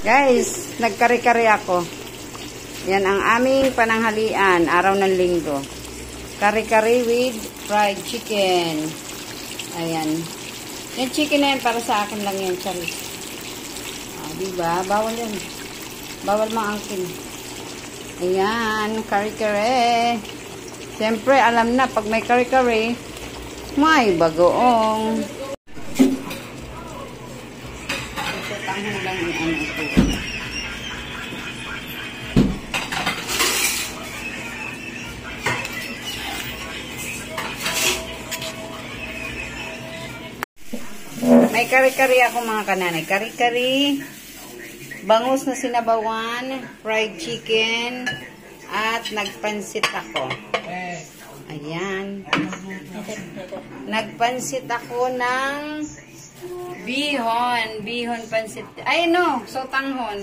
Guys, nagkari-kari ako. Yan ang aming pananghalian, araw ng linggo. Kari-kari with fried chicken. Ayan. Yung chicken na yan, para sa akin lang yan, Charlie. Diba? Bawal yan. Bawal maangkin. Ayan, kari-kari. Siyempre, alam na, pag may kari-kari, may bagoong. Ito, tanghong lang yung ano ito. May kari-kari ako mga kananay. Kari-kari, bangus na sinabawan, fried chicken, at nagpansit ako. Ayan. Nagpansit ako ng bihon. Bihon pansit. Ay no, sotanghon.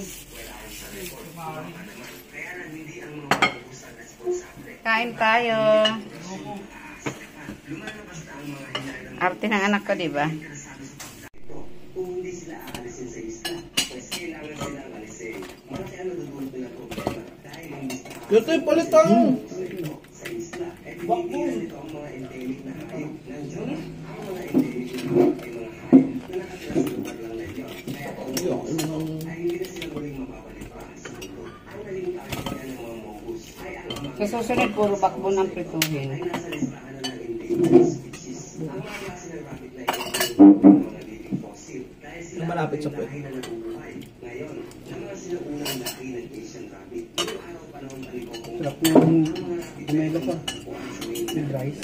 Kain tayo. Arte ng anak ko, diba? Kung hindi sila aalisin sa isla, pues kailangan sila aalisin. Malaki ang nadudulot nila problema dahil yung isla. Ito yung palitan mo! Sa isla, hindi nito ang mga endemic na hayop. Nandiyan ang mga endemic na hayop ay mga hayop na nakatira sa lugar lang na yun. Kaya kung ay hindi na sila muling mapapalik pa sa mundo. Ang naging kakitaan ng mga mogus ay ang mga Sa susunod, puro bakbon ang prituhin. ay nasa listahan na ng endangered species. Ang mga klase ng rabbit na ito malapit sa puwet. Ngayon, ng mga sinuunang laki ng Asian rabbit, yung araw panahon ang ikong Sarap na yung umelo pa. With rice.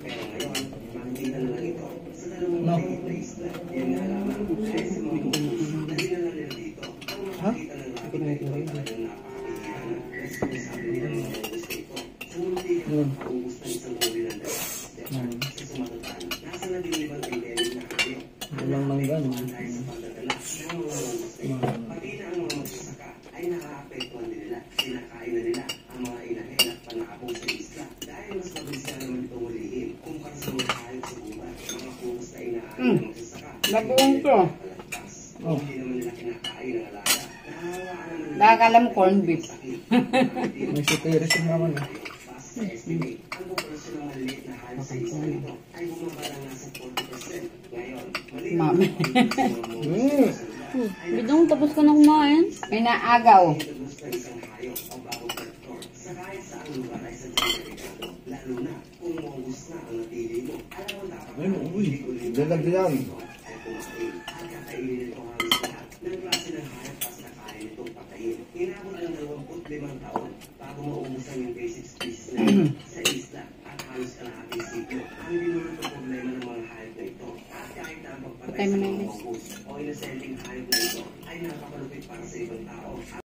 pero ngayon, makikita na lang ito sa dalawang maliit na isla. Yan nga lamang, dahil sa mga mukus na dinala nila dito, ang makikita ng rabbit na ito ay talagang napakahihirana. Responsable nila ng mga mukus na ito. Sa mundi, paubos ng isang uri ng dagas. Sa sumatutan, nasa nalilibang endemic na hayop. Walang mangga, no? Pati na ang mga magsasaka ay nakaka-apektuhan din nila. Sinakain na nila ang mga inahenak panakapong sa isla dahil mas mabilis na naman itong ulihim kumpara sa mga hayop sa gubat. Mga kumus na inahain ng magsasaka. Bagoong to. Hindi naman nila kinakain ng alaga. Nahawaan naman Nakakalam corn beef. May sutiris yung naman. sa estimate, ang populasyon ng maliliit na hayop sa isla nito ay bumaba na nasa 40%. Ngayon, Mami. Bidong, tapos ka na kumain? May naagaw. gusto ng isang hayop o bagong traktor sa kahit saang lugar ay sa delikado, lalo na kung maubos na ang napili mo. Alam mo dapat Ayun, uy. Dalag yan. ay kumain at kakainin nito halos lahat ng klase ng hayop basta kaya nitong patayin. Inabot ang 25 taon bago maubusan yung basic species na ito sa isla at halos kalahating siglo. Ang dinulot ng problema ng mga hayop na ito at kahit na ang pagpatay sa mga magus o inosenteng hayop na ito ay napakalupit para sa ibang tao.